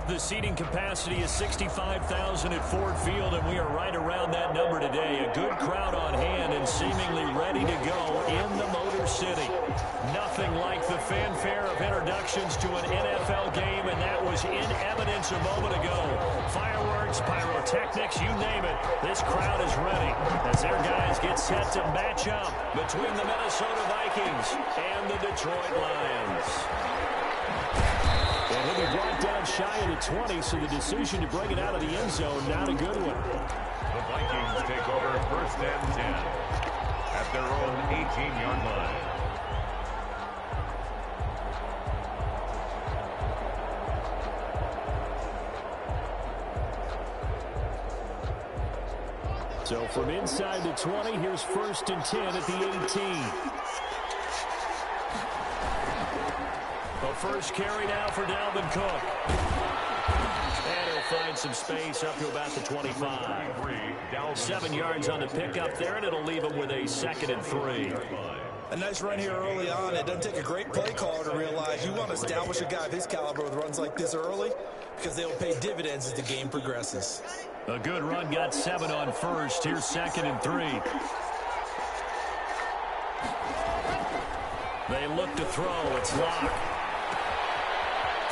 The seating capacity is 65,000 at Ford Field, and we are right around that number today. A good crowd on hand and seemingly ready to go in the Motor City. Nothing like the fanfare of introductions to an NFL game, and that was in evidence a moment ago. Fireworks, pyrotechnics, you name it. This crowd is ready as their guys get set to match up between the Minnesota Vikings and the Detroit Lions. And he'll be brought down shy of the 20, so the decision to bring it out of the end zone, not a good one. The Vikings take over 1st and 10 at their own 18-yard line. So from inside the 20, here's 1st and 10 at the 18. The first carry now for Dalvin Cook. And he'll find some space up to about the 25. 7 yards on the pickup there, and it'll leave him with a 2nd and 3. A nice run here early on. It doesn't take a great play caller to realize you want to establish a guy of his caliber with runs like this early because they'll pay dividends as the game progresses. A good run, got 7 on 1st. Here's 2nd and 3. They look to throw. It's Locke.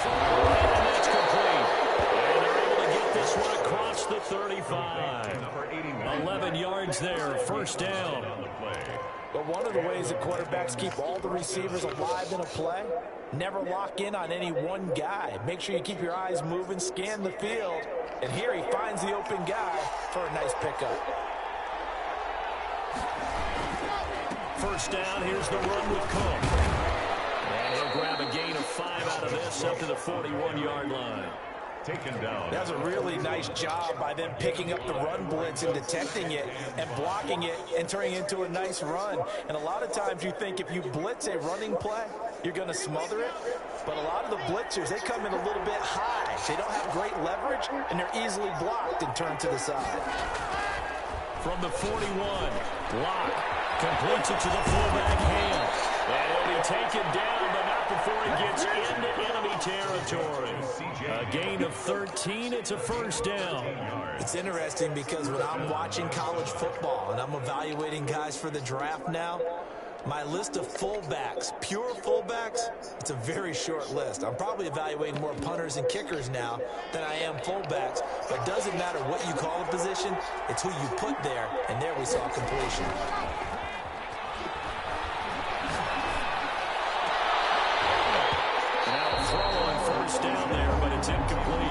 And that's complete. And they're able to get this one across the 35. 11 yards there, 1st down. But one of the ways that quarterbacks keep all the receivers alive in a play, never lock in on any one guy. Make sure you keep your eyes moving, scan the field. And here he finds the open guy for a nice pickup. 1st down, here's the run with Cook. And he'll grab a gain of 5 out of this up to the 41-yard line. Taken down. That's a really nice job by them picking up the run blitz and detecting it and blocking it and turning it into a nice run. And a lot of times you think if you blitz a running play, you're going to smother it. But a lot of the blitzers, they come in a little bit high. They don't have great leverage, and they're easily blocked and turned to the side. From the 41, Locke completes it to the fullback hand. And he'll be taken down, but not before he gets into enemy territory. A gain of 13. It's a 1st down. It's interesting because when I'm watching college football and I'm evaluating guys for the draft now, my list of fullbacks, pure fullbacks, it's a very short list. I'm probably evaluating more punters and kickers now than I am fullbacks. But it doesn't matter what you call a position, it's who you put there. And there we saw completion. Down there, but it's incomplete.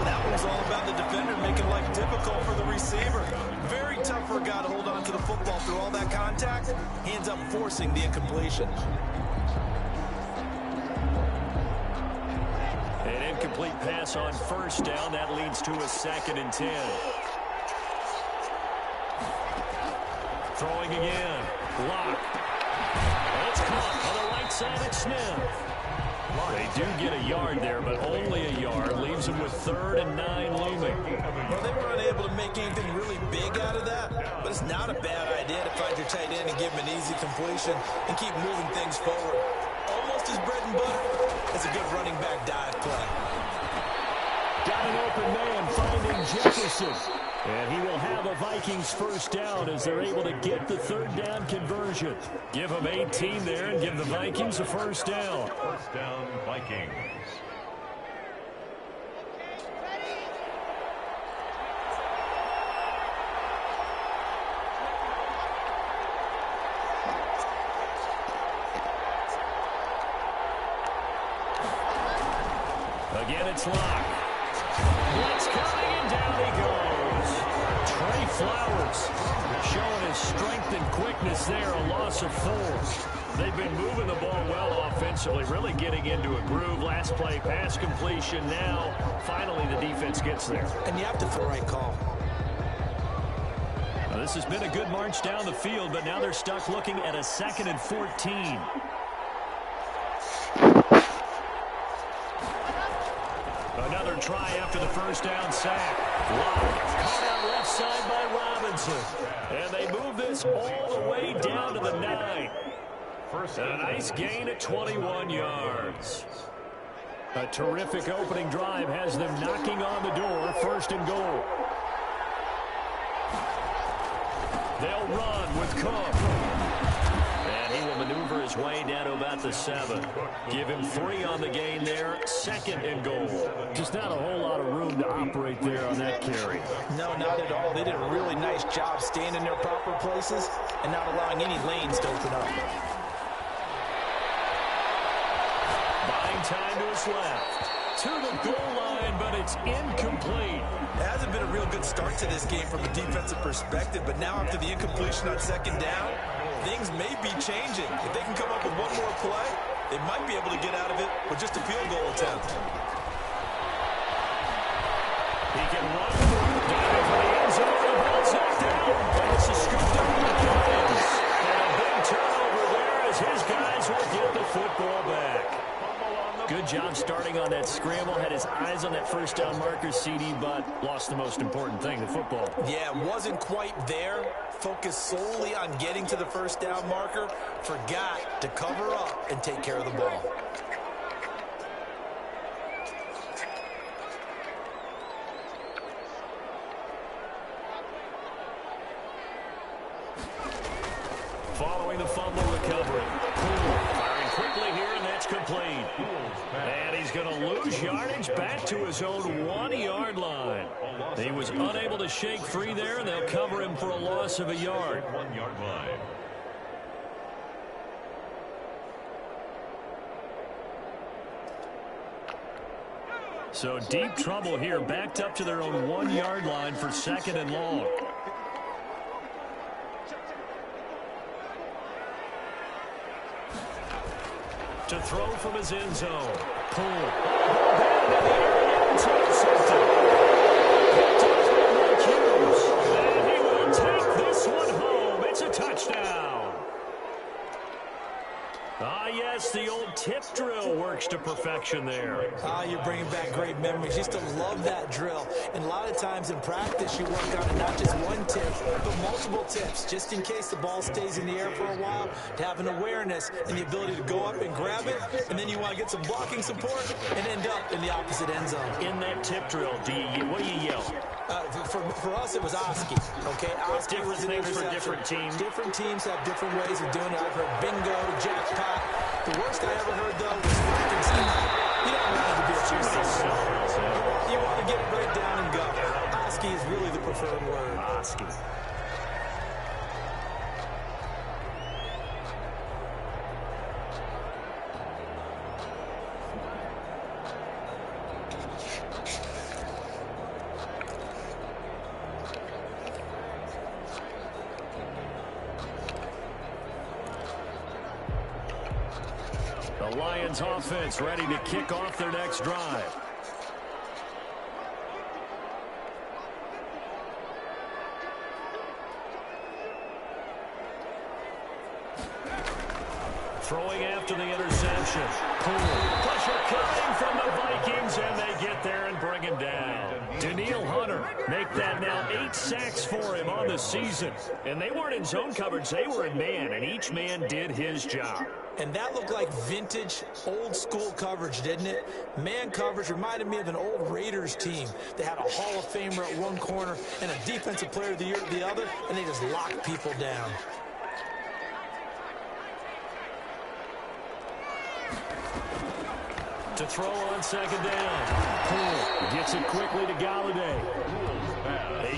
That one's all about the defender making life difficult for the receiver. Very tough for a guy to hold on to the football through all that contact. He ends up forcing the incompletion. An incomplete pass on 1st down. That leads to a 2nd and 10. Throwing again. Locke. It's caught on the right side at Smith. They do get a yard there, but only a yard. Leaves them with 3rd and 9 looming. Well, they were unable to make anything really big out of that, but it's not a bad idea to find your tight end and give him an easy completion and keep moving things forward. Almost his bread and butter. It's a good running back dive play. Got an open man finding Jefferson. And he will have a Vikings 1st down as they're able to get the 3rd down conversion. Give them 18 there and give the Vikings a 1st down. 1st down, Vikings. Again, it's Locke. Blitz coming, and down he goes. Trey Flowers showing his strength and quickness there, a loss of 4. They've been moving the ball well offensively, really getting into a groove. Last play, pass completion. Now, finally, the defense gets there. And you have to throw the right call. Now, this has been a good march down the field, but now they're stuck looking at a 2nd and 14. Another try after the 1st down sack. Caught out left side by Robinson. And they move this all the way down to the 9. A nice gain at 21 yards. A terrific opening drive has them knocking on the door. First and goal. They'll run with Cook. And he will maneuver his way down to about the 7. Give him 3 on the gain there. Second and goal. Just not a whole lot of room to operate there on that carry. No, not at all. They did a really nice job staying in their proper places and not allowing any lanes to open up. Buying time to his left. To the goal line, but it's incomplete. It hasn't been a real good start to this game from a defensive perspective, but now after the incompletion on second down, things may be changing. If they can come up with one more play, they might be able to get out of it with just a field goal attempt. He can run, diving for the end zone, the ball's knocked down, and it's a scooped up by the Lions. And a big turnover there as his guys will get the football back. Good job starting on that scramble. Had his eyes on that first down marker, CD, but lost the most important thing, the football. Yeah, wasn't quite there. Focused solely on getting to the first down marker. Forgot to cover up and take care of the ball. Following the fumble recovery. Firing quickly here, and that's complete. And he's going to lose yardage back to his own 1-yard line. He was unable to shake free there, and they'll cover him for a loss of a yard. 1-yard line. So deep trouble here, backed up to their own 1-yard line for second and long. To throw from his end zone. Pull. Down to the area. Intercepted. Picked up by Mark Hughes. And he will take this one home. It's a touchdown. Ah, yes, the old tip drill works to perfection there. Ah, you're bringing back great memories. Used to love that drill. And a lot of times in practice, you work on it, not just one tip, but multiple tips, just in case the ball stays in the air for a while, to have an awareness and the ability to go up and grab it, and then you want to get some blocking support and end up in the opposite end zone. In that tip drill, what do you yell? For us, it was Oski. Okay, Oski Different was an things for interception. different teams. Different teams have different ways of doing it. I've heard bingo, jackpot. The worst I ever heard, though, was Frankenstein. You don't want it to be a two-step. You want to get it right down and go. Oski is really the preferred word. Oski. The Lions offense ready to kick off their next drive. Throwing after the interception. Pressure coming from the Vikings, and they get there and bring him down. Daniil Hunter make that now 8 sacks for him on the season. And they weren't in zone coverage, they were in man, and each man did his job. And that looked like vintage, old-school coverage, didn't it? Man coverage reminded me of an old Raiders team. They had a Hall of Famer at one corner and a Defensive Player of the Year at the other, and they just locked people down. To throw on second down. Gets it quickly to Galladay.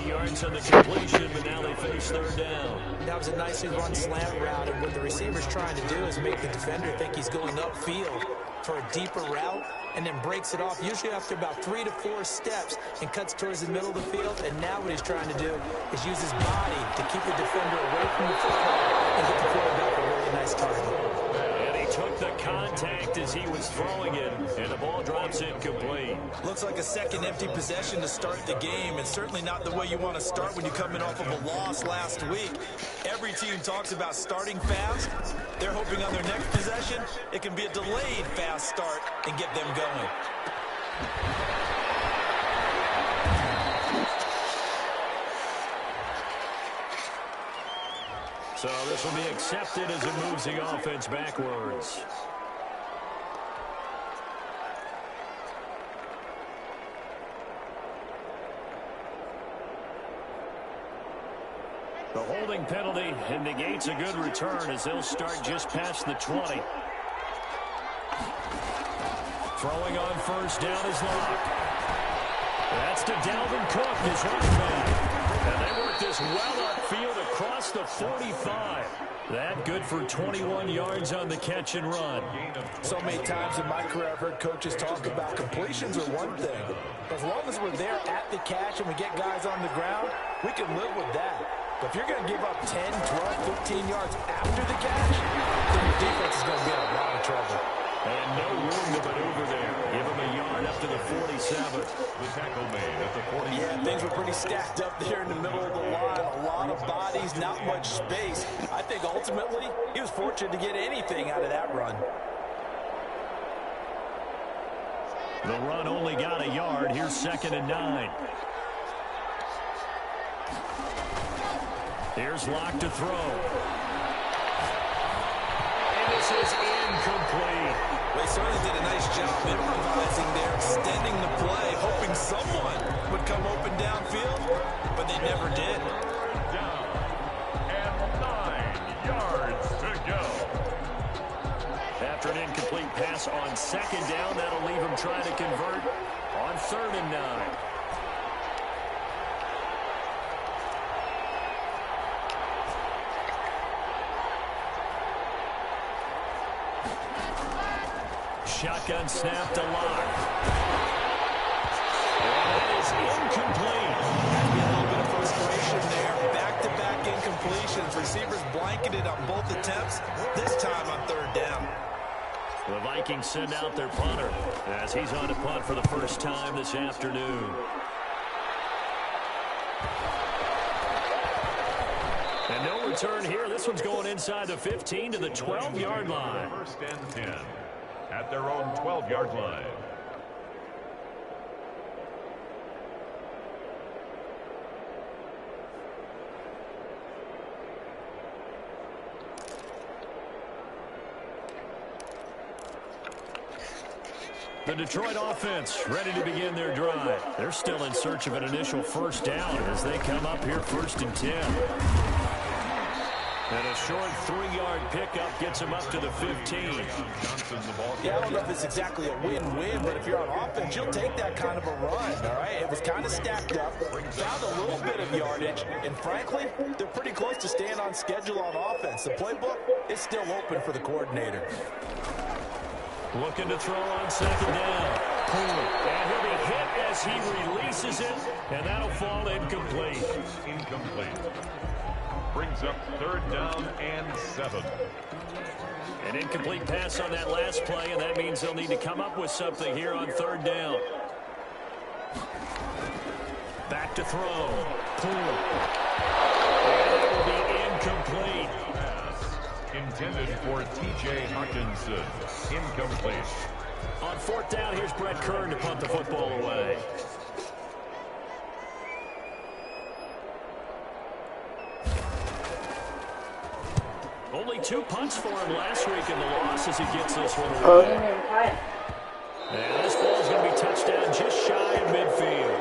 8 yards on the completion, but now they face third down. That was a nicely run slant route, and what the receiver's trying to do is make the defender think he's going upfield for a deeper route, and then breaks it off, usually after about 3 to 4 steps, and cuts towards the middle of the field. And now what he's trying to do is use his body to keep the defender away from the football and get the quarterback a really nice target. And he took the contact as he was throwing it, and the ball drops incomplete. Looks like a second empty possession to start the game, and certainly not the way you want to start when you're coming off of a loss last week. Every team talks about starting fast. They're hoping on their next possession, it can be a delayed fast start and get them going. So this will be accepted as it moves the offense backwards. The holding penalty negates a good return as they'll start just past the 20. Throwing on first down is Locke. That's to Dalvin Cook, his running back. And they work this well upfield across the 45. That good for 21 yards on the catch and run. So many times in my career I've heard coaches talk about completions are one thing. As long as we're there at the catch and we get guys on the ground, we can live with that. But if you're going to give up 10, 12, 15 yards after the catch, then your defense is going to be in a lot of trouble. And no room to maneuver there. Give him a yard up to the 47. The tackle made at the 40. Yeah, things were pretty stacked up there in the middle of the line. A lot of bodies, not much space. I think ultimately he was fortunate to get anything out of that run. The run only got a yard. Here's 2nd and 9. Here's Locke to throw. And this is incomplete. They certainly did a nice job improvising there, extending the play, hoping someone would come open downfield, but they never did. Down and 9 yards to go. After an incomplete pass on 2nd down, that'll leave him trying to convert on 3rd and 9. Shotgun snap to Locke. And that is incomplete. A little bit of frustration there. Back-to-back incompletions. Receivers blanketed on both attempts, this time on 3rd down. The Vikings send out their punter as he's on to punt for the first time this afternoon. And no return here. This one's going inside the 15 to the 12-yard line. 1st and 10 at their own 12-yard line. The Detroit offense ready to begin their drive. They're still in search of an initial first down as they come up here 1st and 10. And a short 3-yard pickup gets him up to the 15. Yeah, I don't know if it's exactly a win-win, but if you're on offense, you'll take that kind of a run, all right? It was kind of stacked up, found a little bit of yardage, and frankly, they're pretty close to staying on schedule on offense. The playbook is still open for the coordinator. Looking to throw on 2nd down. And he'll be hit as he releases it, and that'll fall incomplete. Incomplete. Brings up 3rd down and 7. An incomplete pass on that last play, and that means they'll need to come up with something here on 3rd down. Back to throw. And it will be incomplete. Intended for T.J. Hawkinson. Incomplete. On 4th down, here's Brett Kern to punt the football away. Only 2 punts for him last week in the loss as he gets this one away. And this ball's going to be touchdown just shy of midfield.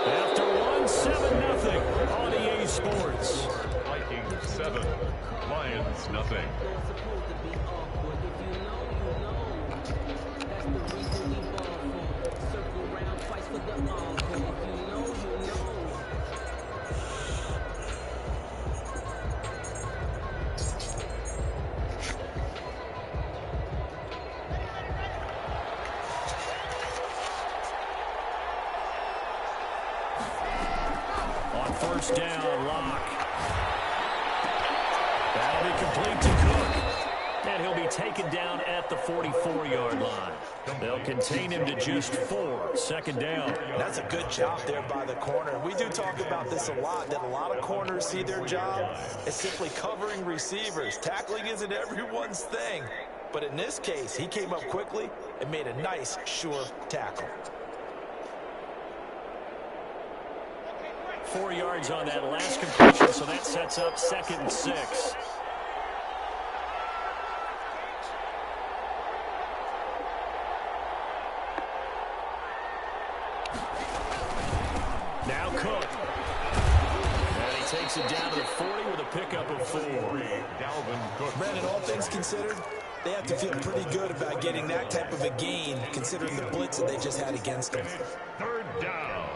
After 1-7-0 on EA Sports. Vikings 7, Lions nothing. First down, Locke. That'll be complete to Cook. And he'll be taken down at the 44-yard line. They'll contain him to just 4. 2nd down. That's a good job there by the corner. We do talk about this a lot, that a lot of corners see their job as simply covering receivers. Tackling isn't everyone's thing. But in this case, he came up quickly and made a nice, sure tackle. 4 yards on that last completion, so that sets up 2nd and 6. Now Cook. And he takes it down to the 40 with a pickup of 4. Brandon, all things considered, they have to feel pretty good about getting that type of a gain, considering the blitz that they just had against them. Third down.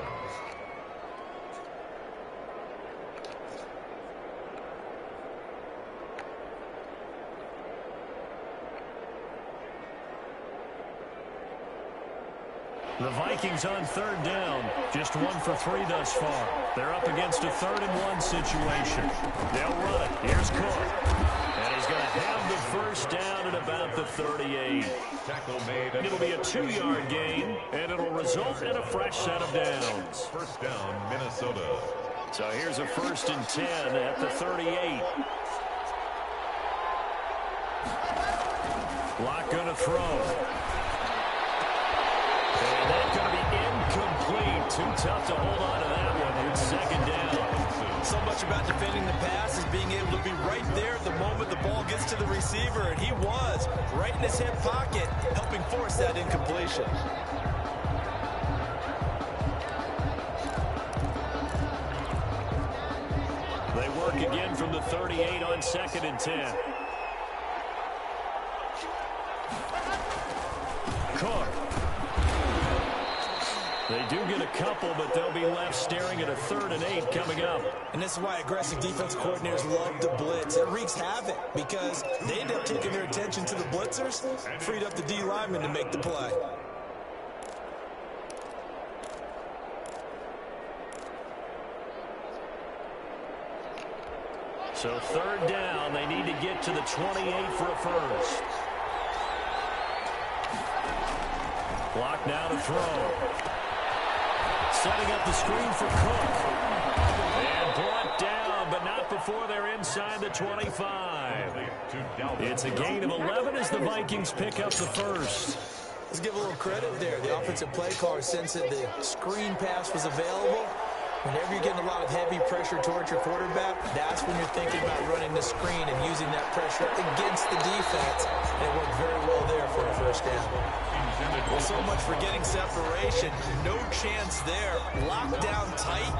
The Vikings on third down, just 1 for 3 thus far. They're up against a 3rd-and-1 situation. They'll run it. Here's Cook. And he's going to have the first down at about the 38. Tackle made. It'll be a 2-yard gain, and it'll result in a fresh set of downs. First down, Minnesota. So here's a 1st and 10 at the 38. Lock going to throw. And that's going to be incomplete. Too tough to hold on to that one. It's 2nd down. So much about defending the pass is being able to be right there at the moment the ball gets to the receiver, and he was right in his hip pocket, helping force that incompletion. They work again from the 38 on 2nd and 10. Cook. They do get a couple, but they'll be left staring at a 3rd and 8 coming up. And this is why aggressive defense coordinators love to blitz. It wreaks havoc because they end up taking their attention to the blitzers, freed up the D lineman to make the play. So 3rd down, they need to get to the 28 for a first. Clock now to throw. Setting up the screen for Cook. And brought down, but not before they're inside the 25. It's a gain of 11 as the Vikings pick up the first. Let's give a little credit there. The offensive play caller sensed that the screen pass was available. Whenever you're getting a lot of heavy pressure towards your quarterback, that's when you're thinking about running the screen and using that pressure against the defense. And it worked very well there for a first down. Well, so much for getting separation. No chance there. Locked down tight,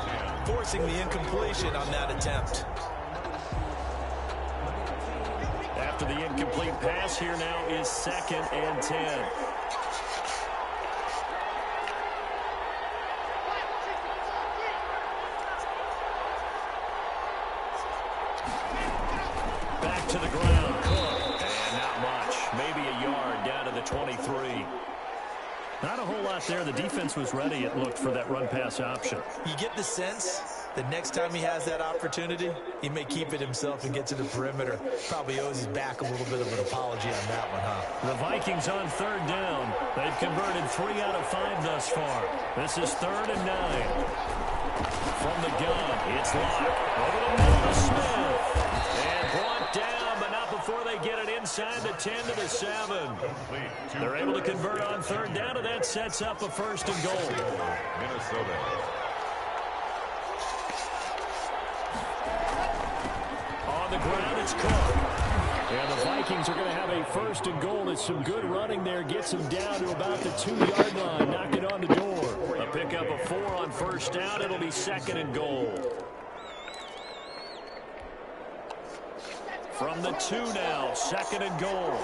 forcing the incompletion on that attempt. After the incomplete pass, here now is 2nd and 10. Back to the ground. And not much. Maybe a yard down to the 23. Not a whole lot there. The defense was ready, it looked, for that run-pass option. You get the sense that next time he has that opportunity, he may keep it himself and get to the perimeter. Probably owes his back a little bit of an apology on that one, huh? The Vikings on 3rd down. They've converted 3 out of 5 thus far. This is 3rd and 9. From the gun, it's Locke. Over the middle to Smith. And brought down, but not before they get it inside the 10 to the 7. They're able to convert on 3rd down, and that sets up a 1st and goal. Minnesota. On the ground, it's Cook. And the Vikings are going to have a 1st and goal. It's some good running there. Gets them down to about the 2-yard line. Knock it on the door. A pickup of 4 on 1st down. It'll be 2nd and goal. From the 2 now, 2nd and goal.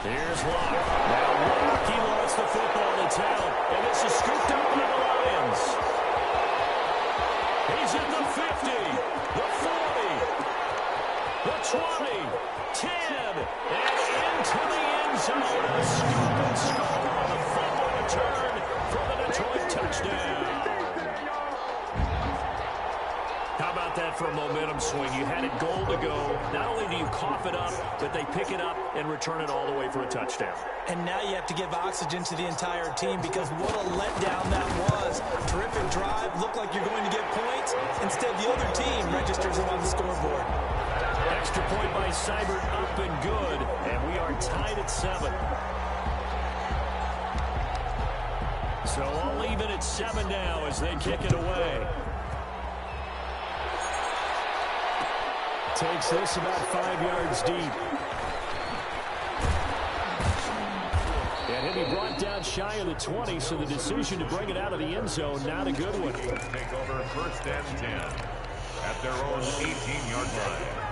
Here's Locke. Now Locke, he wants the football to tell. And this is scooped up by the Lions. He's at the 50, the 40, the 20, 10, and into the end zone. A scoop and score on the fumble return for the Detroit touchdown. How about that for a momentum swing? You had it goal to go. Not only do you cough it up, but they pick it up and return it all the way for a touchdown. And now you have to give oxygen to the entire team because what a letdown that was. Terrific drive. Looked like you're going to get points. Instead, the other team registers it on the scoreboard. Extra point by Seibert, up and good. And we are tied at 7. So all even at 7 now as they kick it away. Takes this about 5 yards deep. And be brought down shy of the 20, so the decision to bring it out of the end zone, not a good one. Take over first and 10 at their own 18-yard line.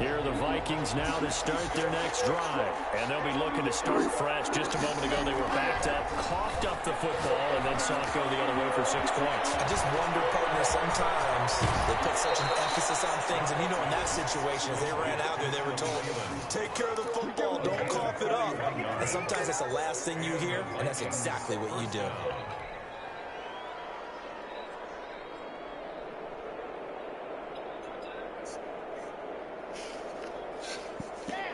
Here are the Vikings now to start their next drive. And they'll be looking to start fresh. Just a moment ago, they were backed up, coughed up the football, and then saw it go the other way for 6 points. I just wonder, partner, sometimes they put such an emphasis on things. And, you know, in that situation, as they ran out there, they were told, take care of the football, don't cough it up. And sometimes that's the last thing you hear, and that's exactly what you do.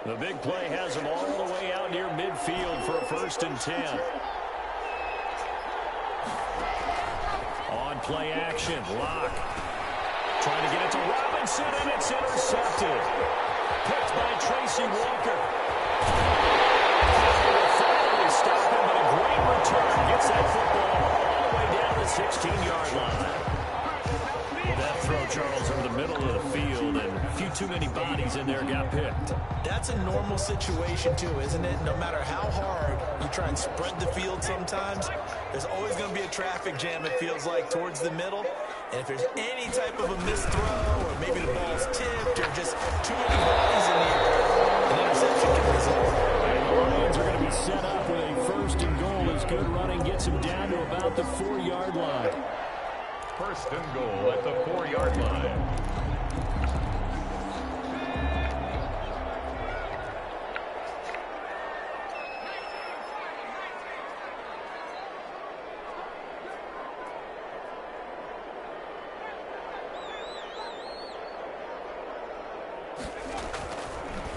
The big play has them all the way out near midfield for a 1st and 10. On play action, Locke. Trying to get it to Robinson, and it's intercepted. Picked by Tracy Walker. They will finally stop him, but a great return. Gets that football all the way down the 16-yard line. That throw, Charles, over the middle of the field, and a few too many bodies in there got picked. That's a normal situation, too, isn't it? No matter how hard you try and spread the field sometimes, there's always going to be a traffic jam, it feels like, towards the middle. And if there's any type of a missed throw, or maybe the ball's tipped, or just too many bodies in the air, an interception can result. And the Lions are going to be set up with a 1st and goal as good running gets them down to about the 4-yard line. 1st and goal at the 4-yard line.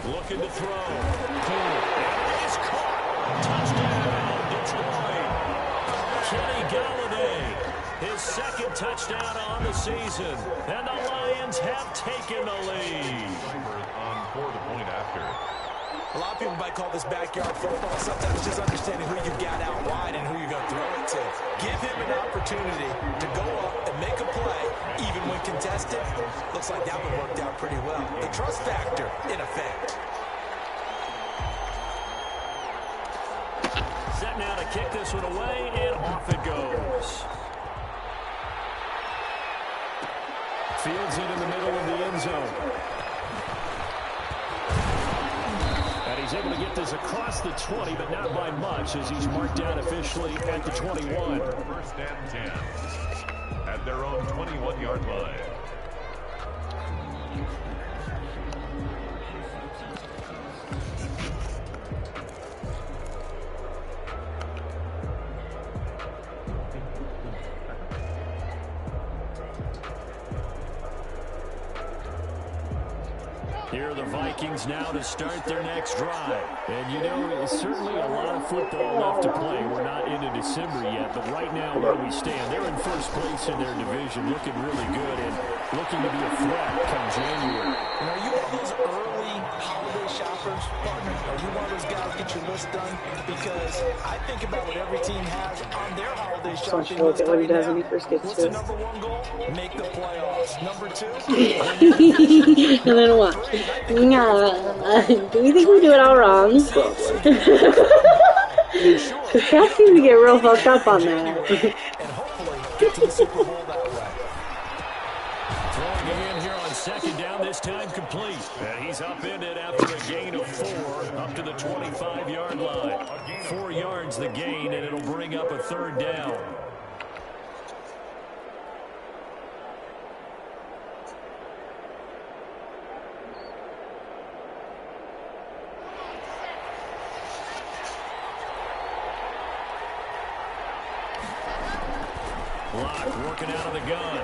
Looking to throw. It is caught. Touchdown, Detroit. Kenny Galladay, his 2nd touchdown on the season. And the Lions have taken the lead. On for the point after. A lot of people might call this backyard football. Sometimes it's just understanding who you got out wide and who you're going to throw it to. Give him an opportunity to go up and make a play, even when contested. Looks like that one worked out pretty well. The trust factor, in effect. Set now to kick this one away, and off it goes. Fields it in the middle of the end zone. And he's able to get this across the 20, but not by much, as he's marked down officially at the 21. 1st and 10 at their own 21-yard line. Here are the Vikings now to start their next drive. And, you know, there's certainly a lot of football left to play. We're not into December yet, but right now where we stand, they're in 1st place in their division, looking really good and looking to be a threat come January. And are you one of those early holiday shoppers, partner? Are you one of those guys get your list done? Because I think about what every team has on their holiday shopping list right now. What's the number 1 goal? Make the playoffs. Number 2? And then what? Do we think we do it all wrong? Because Cass seems to get real fucked up on that. And hopefully get to the Super Bowl that way. Throwing it in here on 2nd down, this time complete. And he's upended after a gain of 4 up to the 25-yard line. 4 yards the gain, and it'll bring up a 3rd down. Locke working out of the gun.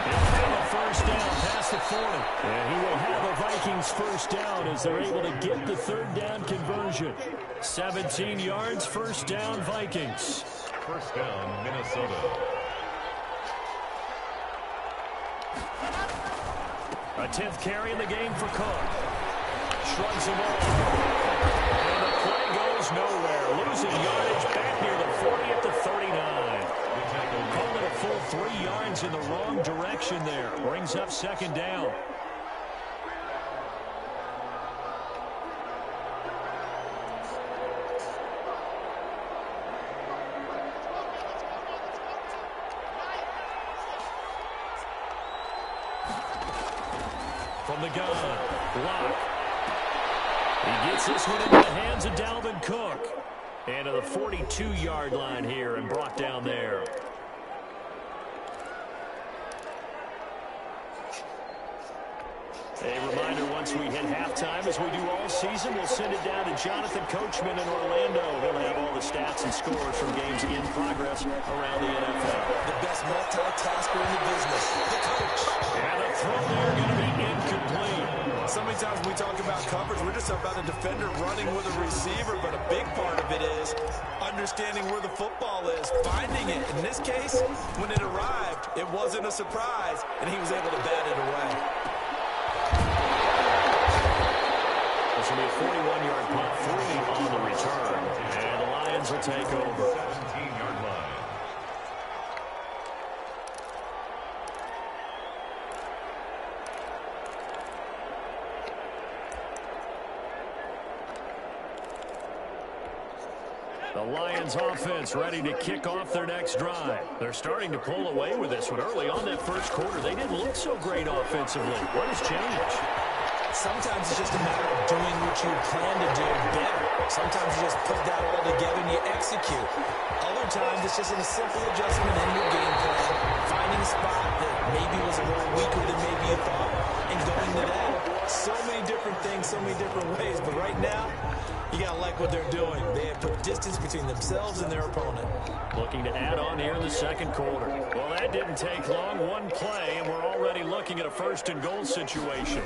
He'll have a 1st down past the 40. And he will have a Vikings 1st down as they're able to get the 3rd down conversion. 17 yards, 1st down Vikings. 1st down Minnesota. A 10th carry in the game for Cook. shrugs him off. And the play goes nowhere. Losing yardage back near the 40 at the 39. Called it a full 3 yards in the wrong direction there. Brings up second down. From the gun, block. He gets this one into the hands of Dalvin Cook. And to the 42-yard line here and brought down there. A reminder, once we hit halftime, as we do all season, we'll send it down to Jonathan Coachman in Orlando. He'll have all the stats and scores from games in progress around the NFL. The best multitasker in the business, the coach. And the throw there going to be incomplete. So many times when we talk about coverage, we're just about a defender running with a receiver, but a big part of it is understanding where the football is, finding it. In this case, when it arrived, it wasn't a surprise, and he was able to bat it away. This will be a 41-yard punt, 3 on the return. And the Lions will take over. 17-yard line. The Lions offense ready to kick off their next drive. They're starting to pull away with this one. Early on that first quarter, they didn't look so great offensively. What has changed? Sometimes it's just a matter of doing what you plan to do better. Sometimes you just put that all together and you execute. Other times it's just a simple adjustment in your game plan, finding a spot that maybe was a little weaker than maybe you thought, and going to that. So many different things, so many different ways. But right now, you got to like what they're doing. They have put distance between themselves and their opponent. Looking to add on here in the second quarter. Well, that didn't take long. One play, and we're already looking at a first-and-goal situation.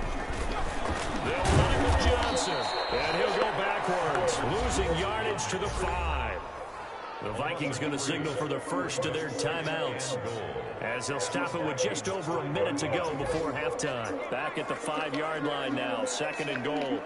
They'll run it with Johnson, and he'll go backwards, losing yardage to the 5. The Vikings going to signal for their first of their timeouts, as they'll stop it with just over a minute to go before halftime. Back at the 5-yard line now, second and goal.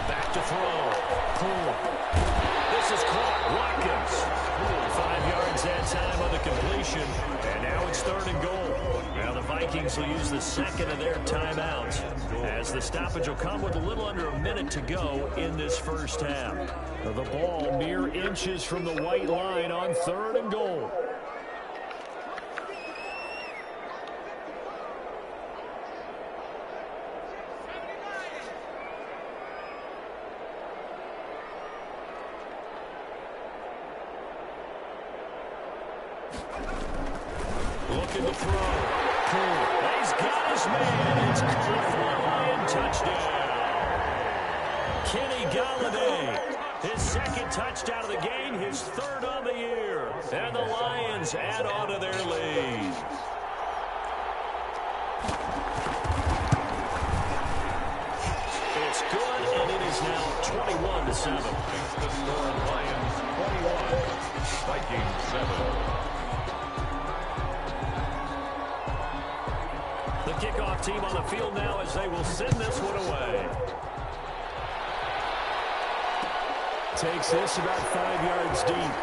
Back to throw. Cool. This is caught. Watkins. 5 yards that time on the completion. And now it's third and goal. Now the Vikings will use the second of their timeouts, as the stoppage will come with a little under a minute to go in this first half. The ball mere inches from the white line on third and goal. Looking to throw. Cool. He's got his man. It's caught for a Lion touchdown. Kenny Golladay, his second touchdown of the game, his third on the year. And the Lions add on to their lead. It's good, and it is now 21-7. Makes the score Lions 21, Vikings 7. The kickoff team on the field now as they will send this one away. Takes this about 5 yards deep.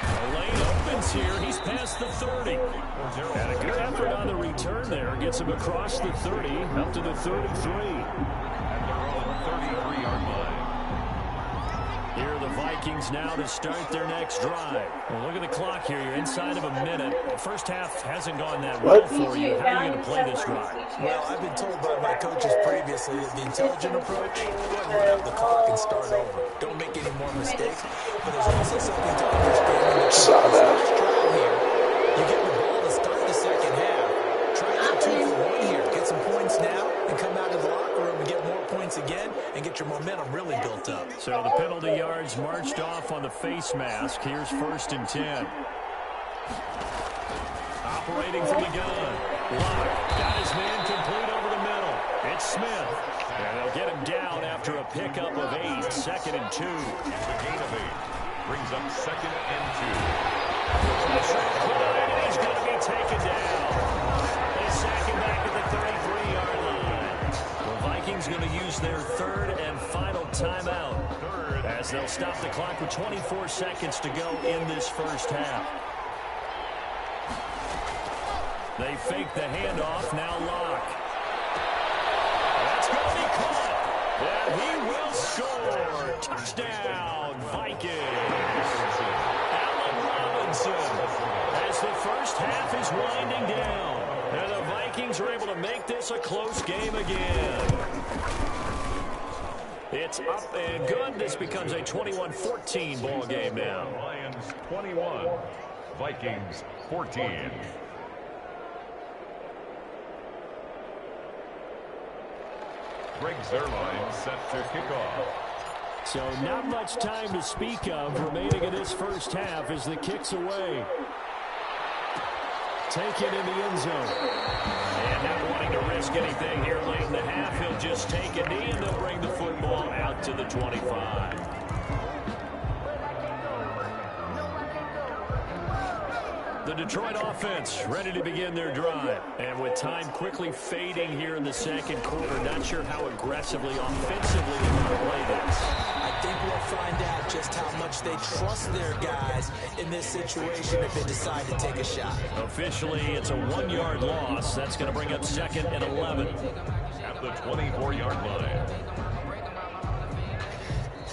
The lane opens here. He's past the 30. And a good effort on the return there. Gets him across the 30 up to the 33. At their own 33-yard line. Here are the Vikings now to start their next drive. Well, look at the clock here. You're inside of a minute. The first half hasn't gone that well for you. How are you going to play this drive? Well, I've been told by my coaches previously that the intelligent approach, go ahead and run out the clock and start over. Don't make any more mistakes. But there's also something to understand in the last drive here. You get the ball to start the second half. Try to get 2 for 1 here. Get some points now and come out of the locker room and get more points again and get your momentum really built up. So the penalty yards marched off on the face mask. Here's 1st and 10. Operating from the gun. Locke got his man complete over the middle. It's Smith. And they'll get him down after a pickup of 8, 2nd and 2. It's a gain of 8. Brings up 2nd and 2. And he's going to be taken down. They sack him back at the 33-yard line. The Vikings going to use their 3rd and final timeout as they'll stop the clock with 24 seconds to go in this first half. They fake the handoff. Now Locke. That's going to be caught. And he will score. Touchdown, Vikings. Allen Robinson. As the first half is winding down. And the Vikings are able to make this a close game again. It's up and good. This becomes a 21-14 ball game now. Lions 21. Vikings 14. Greg Zuerlein set to kick off. So not much time to speak of remaining in this first half as the kick's away. Taken in the end zone. And not wanting to risk anything here late in the half, he'll just take a knee and they'll bring the football out to the 25. The Detroit offense ready to begin their drive. And with time quickly fading here in the second quarter, not sure how aggressively, offensively they're going to play this. I think we'll find out just how much they trust their guys in this situation if they decide to take a shot. Officially, it's a 1-yard loss. That's going to bring up 2nd and 11. At the 24-yard line.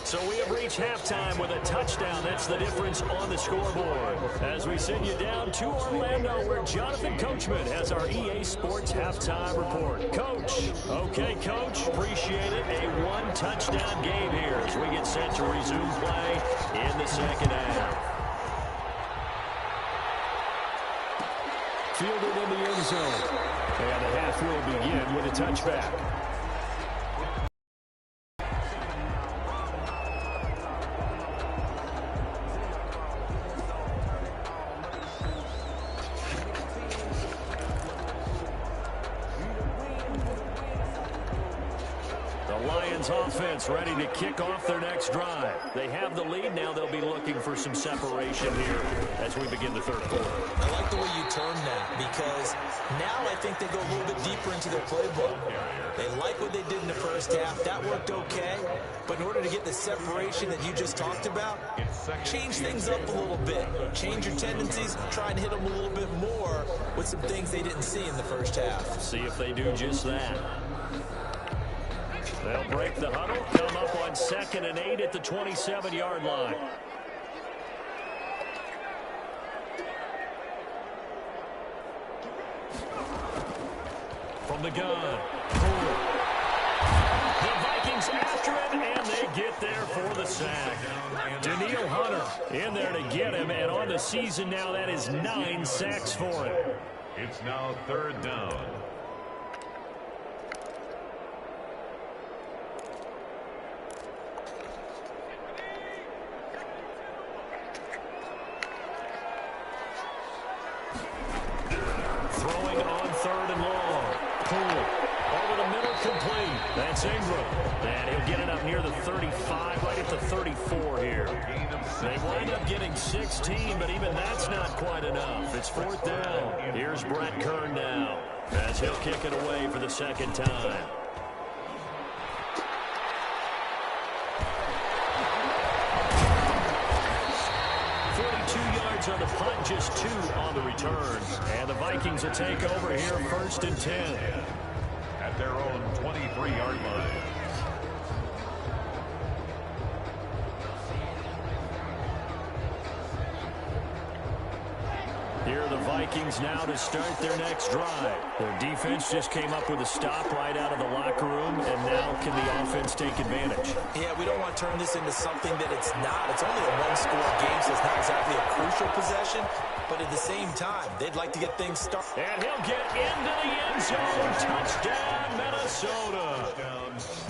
So we have reached halftime with a touchdown. That's the difference on the scoreboard. As we send you down to Orlando, where Jonathan Coachman has our EA Sports halftime report. Coach. Okay, Coach. Appreciate it. A 1-touchdown game here as we get set to resume play in the second half. Fielded in the end zone. And the half will begin with a touchback. Offense ready to kick off their next drive. They have the lead. Now they'll be looking for some separation here as we begin the third quarter. I like the way you term that because now I think they go a little bit deeper into their playbook. They like what they did in the first half. That worked okay. But in order to get the separation that you just talked about, change things up a little bit. Change your tendencies. Try and hit them a little bit more with some things they didn't see in the first half. See if they do just that. They'll break the huddle, come up on 2nd and 8 at the 27-yard line. From the gun. The Vikings after him, and they get there for the sack. Daniil Hunter in there to get him, and on the season now, that is 9 sacks for him. It's now 3rd down. That's Ingram. And he'll get it up near the 35, right at the 34 here. They wind up getting 16, but even that's not quite enough. It's 4th down. Here's Brett Kern now as he'll kick it away for the second time. On the punt, just 2 on the return. And the Vikings will take over here 1st and 10. At their own 23-yard line. Here are the Vikings now to start their next drive. Their defense just came up with a stop right out of the locker room, and now can the offense take advantage? Yeah, we don't want to turn this into something that it's not. It's only a 1-score game, so it's not exactly a crucial possession. But at the same time, they'd like to get things started. And he'll get into the end zone. Touchdown, Minnesota.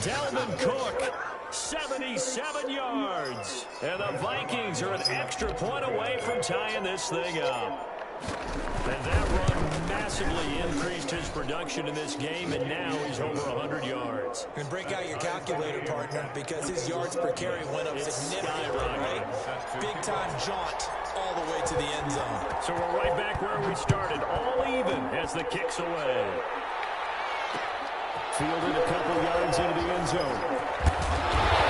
Dalvin Cook, 77 yards. And the Vikings are an extra point away from tying this thing up. And that run massively increased his production in this game, and now he's over 100 yards. And break out your calculator, partner, because his yards per carry went up significantly, right? Big-time jaunt all the way to the end zone. So we're right back where we started, all even as the kick's away. Fielded a couple yards into the end zone.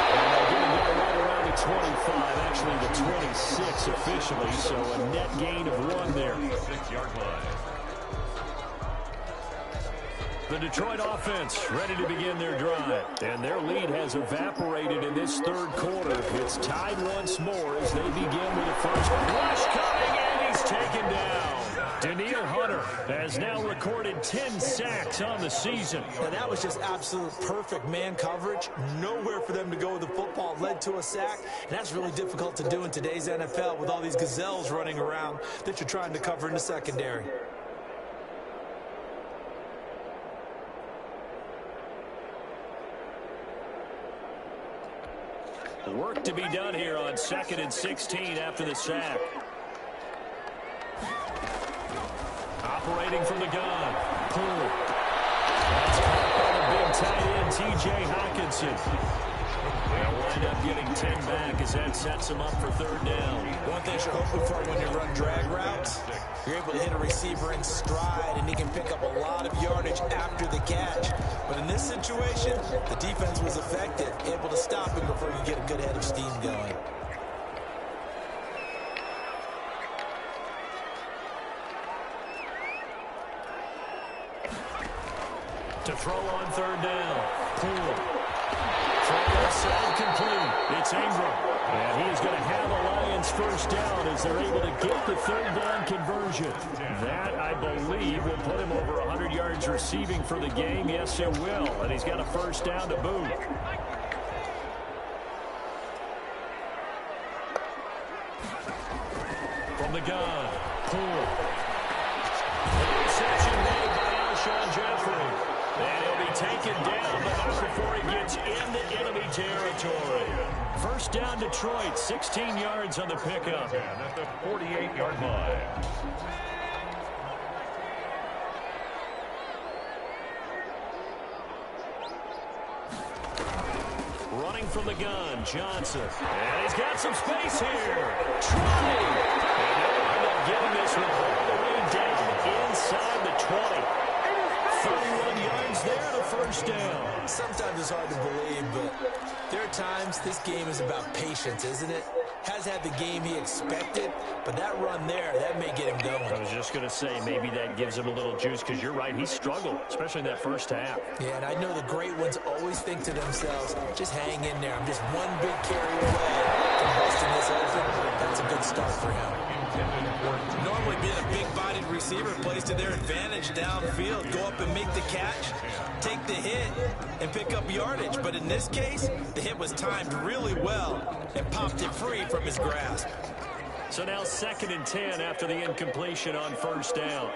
And they're getting down right around the 25, actually the 26 officially, so a net gain of 1 there. 6-yard line. The Detroit offense ready to begin their drive. And their lead has evaporated in this third quarter. It's tied once more as they begin with a first rush coming, and he's taken down. Daniil Hunter has now recorded 10 sacks on the season. And that was just absolute perfect man coverage. Nowhere for them to go with the football. Led to a sack. And that's really difficult to do in today's NFL with all these gazelles running around that you're trying to cover in the secondary. Work to be done here on 2nd and 16 after the sack. Operating from the gun. Pull. That's caught by the big tight end, T.J. Hockenson. They'll wind up getting 10 back as that sets them up for 3rd down. One thing you're hoping for when you run drag routes, you're able to hit a receiver in stride, and he can pick up a lot of yardage after the catch. But in this situation, the defense was effective, able to stop him before you get a good head of steam going. To throw on 3rd down. Poole. Throw outside complete. It's Ingram. And he is going to have a Lions first down as they're able to get the 3rd down conversion. That, I believe, will put him over 100 yards receiving for the game. Yes, it will. And he's got a first down to boot. From the gun. Poole. Interception made by Alshon Jeffrey. And he'll be taken down, but not before he gets into enemy territory. First down, Detroit, 16 yards on the pickup. At the 48-yard line. Running from the gun, Johnson. And he's got some space here. Trying. And they'll wind up getting this one all the way down inside the 20. 31 yards there and a first down. Sometimes it's hard to believe, but there are times this game is about patience, isn't it? Has had the game he expected, but that run there, that may get him going. I was just going to say, maybe that gives him a little juice, because you're right, he struggled, especially in that first half. Yeah, and I know the great ones always think to themselves, just hang in there. I'm just one big carry away from busting this open. That's a good start for him. Normally being a big-bodied receiver plays to their advantage downfield. Go up and make the catch, take the hit, and pick up yardage. But in this case, the hit was timed really well and popped it free from his grasp. So now 2nd and 10 after the incompletion on first down.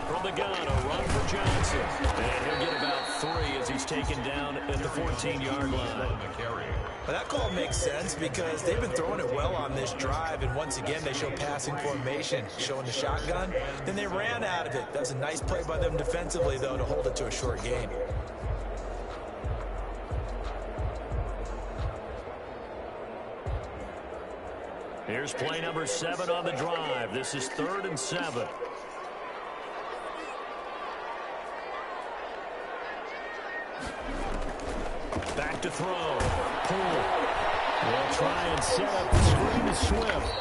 From the gun, a run for Johnson. And he'll get about 3 as he's taken down at the 14-yard line. Well, that call makes sense because they've been throwing it well on this drive, and once again they show passing formation, showing the shotgun. Then they ran out of it. That was a nice play by them defensively, though, to hold it to a short gain. Here's play number 7 on the drive. This is 3rd and 7. Back to throw. Poole. They'll try and set up the screen to Swift.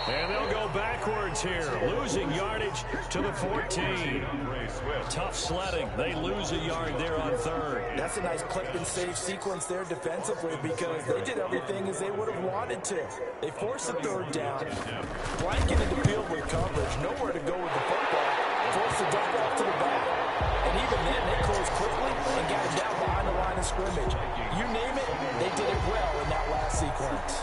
And they'll go backwards here, losing yardage to the 14. Tough sledding. They lose a yard there on 3rd. That's a nice clip and save sequence there defensively because they did everything as they would have wanted to. They forced the 3rd down, blanketed the field with coverage, nowhere to go with the football, forced the dump off to the back. And even then, they closed quickly and got it down behind the line of scrimmage. You name it, they did it well in that last sequence.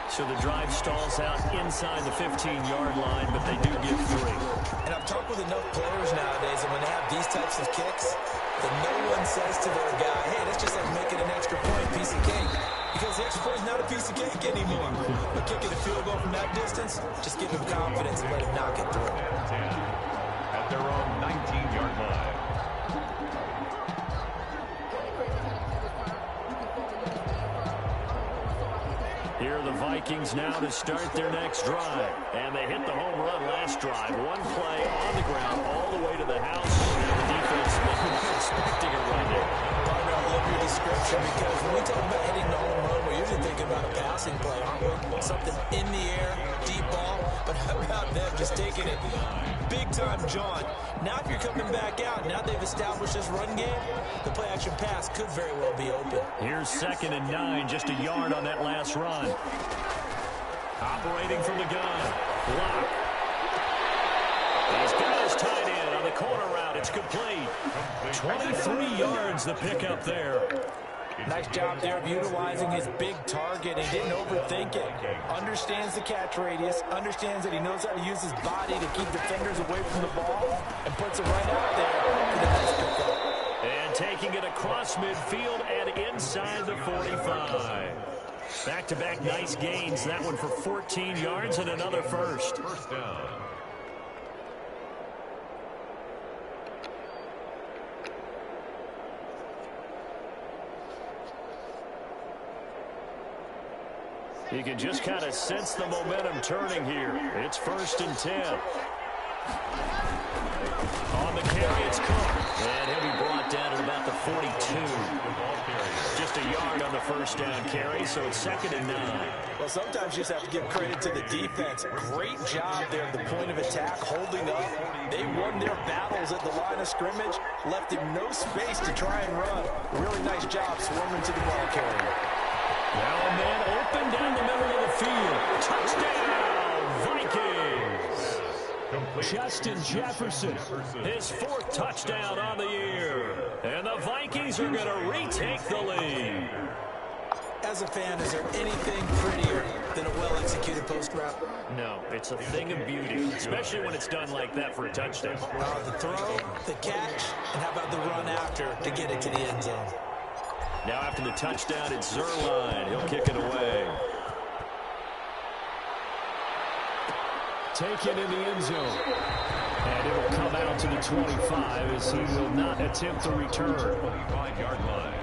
So the drive stalls out inside the 15-yard line, but they do get 3. And I've talked with enough players nowadays, and when they have these types of kicks, that no one says to their guy, hey, that's just like making an extra point, piece of cake. because the extra point is not a piece of cake anymore. But kicking a field goal from that distance, just give him confidence and let him knock it through. At their own 19-yard line. Here are the Vikings now to start their next drive. And they hit the home run last drive. One play on the ground all the way to the house. And the defense was expecting a run there. Partner, I love your description because when we talk about hitting the home run, we're usually thinking about a passing play, aren't we? Something in the air, deep ball. But how about them just taking it big time, John? Now if you're coming back out, now they've established this run game, the play-action pass could very well be open. Here's 2nd and 9, just a yard on that last run. Operating from the gun. Block. He's got his tight end on the corner route. It's complete. 23 yards the pickup there. Nice job there of utilizing his big target. He didn't overthink it. Understands the catch radius. Understands that he knows how to use his body to keep defenders away from the ball. And puts it right out there for the nice pickup. And taking it across midfield and inside the 45. Back-to-back nice gains. That one for 14 yards and another first. First down. You can just kind of sense the momentum turning here. It's 1st and 10. On the carry, it's Cook. And he'll be brought down at about the 42. Just a yard on the first down carry, so it's 2nd and 9. Well, sometimes you just have to give credit to the defense. Great job there at the point of attack, holding up. They won their battles at the line of scrimmage, left him no space to try and run. Really nice job swarming to the ball carrier. Now a man open down the middle of the field. Touchdown, Vikings. Justin Jefferson, his 4th touchdown on the year. And the Vikings are going to retake the lead. As a fan, is there anything prettier than a well-executed post route? No, it's a thing of beauty, especially when it's done like that for a touchdown. The throw, the catch, and how about the run after to get it to the end zone? Now after the touchdown, it's Zerline. He'll kick it away. Taken in the end zone. And it'll come out to the 25 as he will not attempt to return. 25-yard line.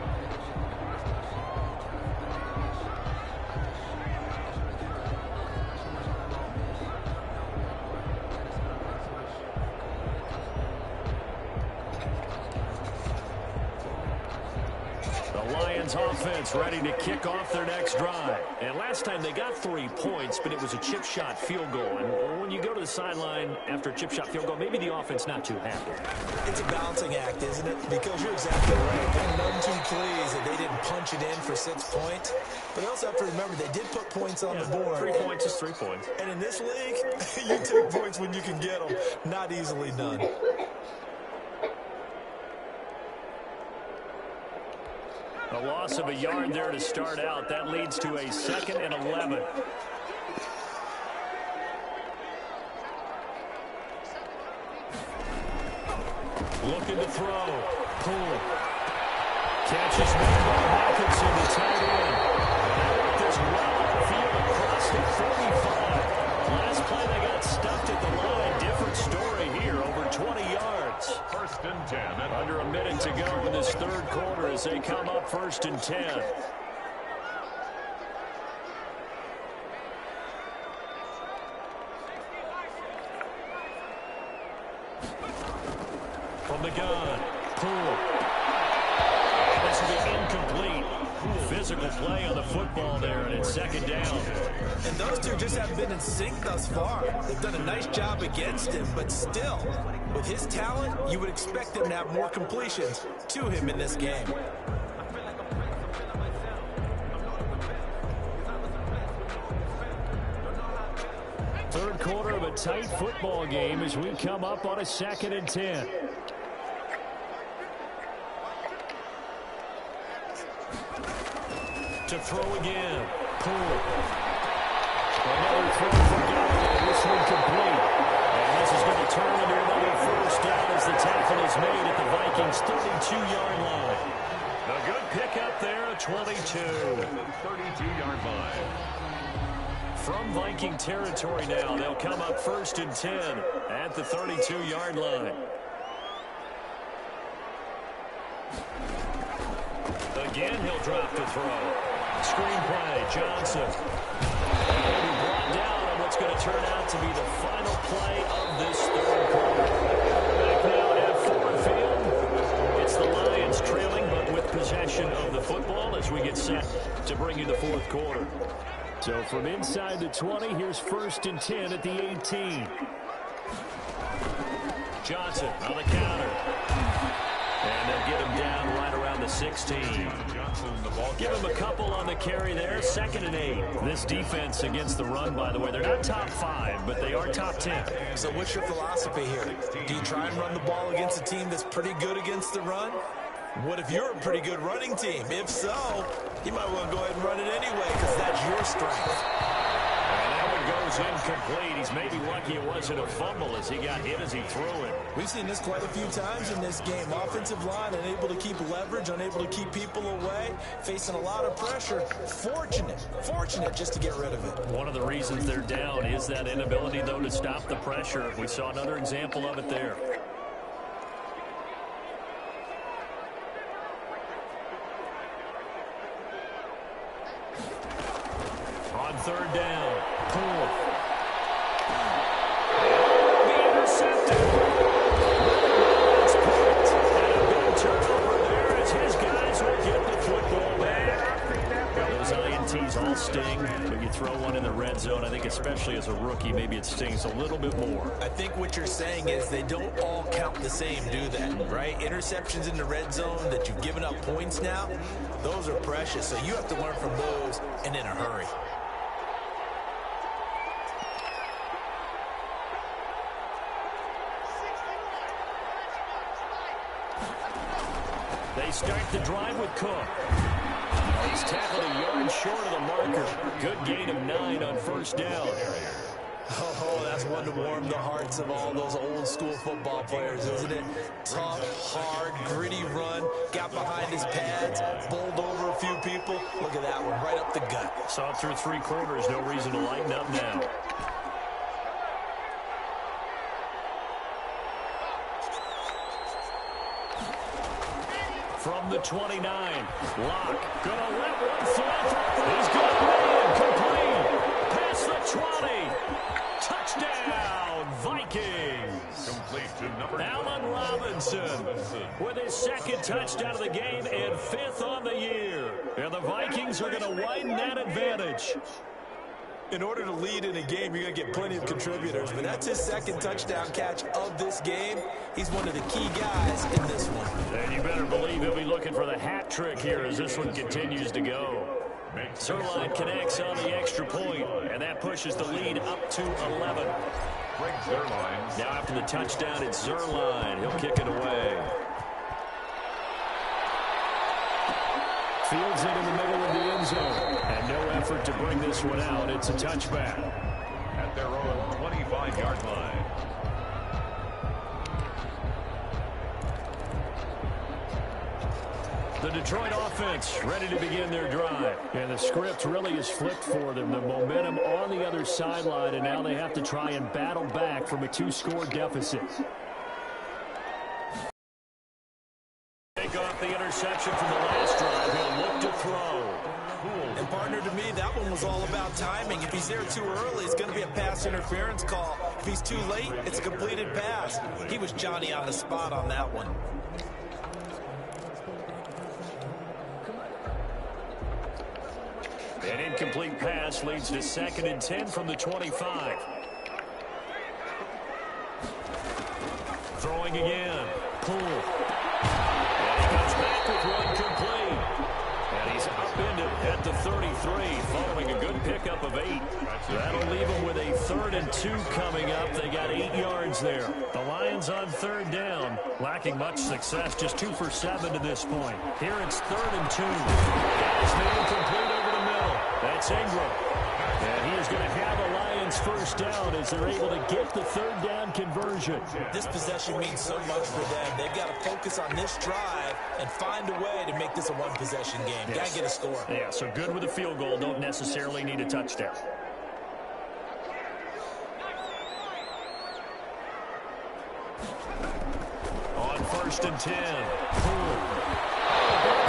Offense ready to kick off their next drive. And last time they got 3 points, but it was a chip shot field goal. And when you go to the sideline after a chip shot field goal, maybe the offense not too happy. It's a balancing act, isn't it? Because you're exactly right. They're none too pleased that they didn't punch it in for 6 points. But you also have to remember they did put points on the board. 3 points is 3 points. And in this league, you take points when you can get them. Not easily done. A loss of a yard there to start out. That leads to a 2nd and 11. Looking to throw. Pull. Catches made by Hawkinson, the tight end. This well upfield across the 45. Last play they got stuffed at the line. Different story here. Over 20 yards. 1st and 10. Under a minute to go in this 3rd quarter as they come up 1st and 10. From the gun, Poole. This will be incomplete. Physical play on the football there, and it's 2nd down. And those two just haven't been in sync thus far. They've done a nice job against him, but still, with his talent, you would expect them to have more completions to him in this game. Third quarter of a tight football game as we come up on a 2nd and 10. To throw again. Poole. Another throw for Galloway. This one complete. And this is going to turn into another 1st down as the tackle is made at the Vikings' 32-yard line. A good pickup there, a 22. The 32-yard line. From Viking territory now, they'll come up 1st and 10 at the 32-yard line. Again, he'll drop to throw. Screen play, Johnson. He'll be brought down on what's going to turn out to be the final play of this third quarter. Back now at Ford Field. It's the Lions trailing, but with possession of the football as we get set to bring you the fourth quarter. So from inside the 20, here's 1st and 10 at the 18. Johnson on the counter. And they'll get him down right around the 16. Give him a couple on the carry there. 2nd and 8. This defense against the run, by the way, they're not top 5, but they are top 10. So what's your philosophy here? Do you try and run the ball against a team that's pretty good against the run? What if you're a pretty good running team? If so, you might want to go ahead and run it anyway because that's your strength. And that one goes incomplete. He's maybe lucky it wasn't a fumble as he got hit as he threw it. We've seen this quite a few times in this game. Offensive line unable to keep leverage, unable to keep people away, facing a lot of pressure. Fortunate just to get rid of it. One of the reasons they're down is that inability, though, to stop the pressure. We saw another example of it there. On 3rd down, Poole. The intercepted. It's picked. And a big turnover there as his guys will get the football back. Now, those INTs all sting, but you throw one in the red zone, I think especially as a rookie, maybe it stings a little bit more. I think what you're saying is they don't all count the same, do that, right? Interceptions in the red zone that you've given up points now, those are precious, so you have to learn from those and in a hurry. They start the drive with Cook. He's tackled a yard short of the marker. Good gain of 9 on 1st down. Oh, that's one to warm the hearts of all those old school football players, isn't it? Tough, hard, gritty run, got behind his pads, bowled over a few people. Look at that one, right up the gut. Saw it through 3 quarters, no reason to lighten up now. From the 29, Locke gonna let one slip. He's gonna be incomplete. Past the 20. Touchdown, Vikings. Complete to number Allen Robinson with his 2nd touchdown of the game and 5th on the year. And the Vikings are going to widen that advantage. In order to lead in a game, you're going to get plenty of contributors, but that's his 2nd touchdown catch of this game. He's one of the key guys in this one. And you better believe he'll be looking for the hat trick here as this one continues to go. Zerline connects on the extra point, and that pushes the lead up to 11. Now after the touchdown, it's Zerline. He'll kick it away. Fields it in the middle of the end zone. And no effort to bring this one out. It's a touchback. At their own 25-yard line. The Detroit offense ready to begin their drive. And the script really is flipped for them. The momentum on the other sideline, and now they have to try and battle back from a 2-score deficit. Take off the interception from the last drive. He'll look to throw. And partner, to me, that one was all about timing. If he's there too early, it's going to be a pass interference call. If he's too late, it's a completed pass. He was Johnny on the spot on that one. An incomplete pass leads to 2nd and 10 from the 25. Throwing again. Poole. And he comes back with one complete. And he's upended at the 33 following a good pickup of 8. That'll leave him with a 3rd and 2 coming up. They got 8 yards there. The Lions on 3rd down, lacking much success, just 2 for 7 to this point. Here it's 3rd and 2. Guys made incomplete over the middle. That's Ingram. And he is going to have a Lions Lions first down as they're able to get the third down conversion. This possession means so much for them. They've got to focus on this drive and find a way to make this a one-possession game. Got to get a score. Yeah, so good with a field goal. Don't necessarily need a touchdown. On 1st and 10.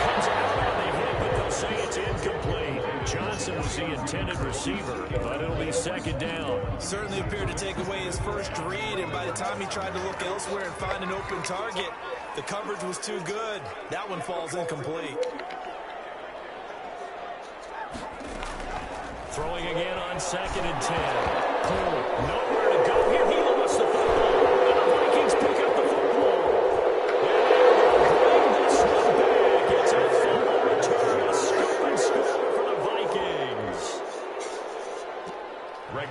Comes out and they hit, but they'll say it's incomplete. Johnson was the intended receiver, but it'll be second down. Certainly appeared to take away his first read, and by the time he tried to look elsewhere and find an open target, the coverage was too good. That one falls incomplete. Throwing again on 2nd and 10. Nowhere to go here. He lost the football. And the Vikings pick up the football. And this one back. It's a fumble return. A scoop and score for the Vikings.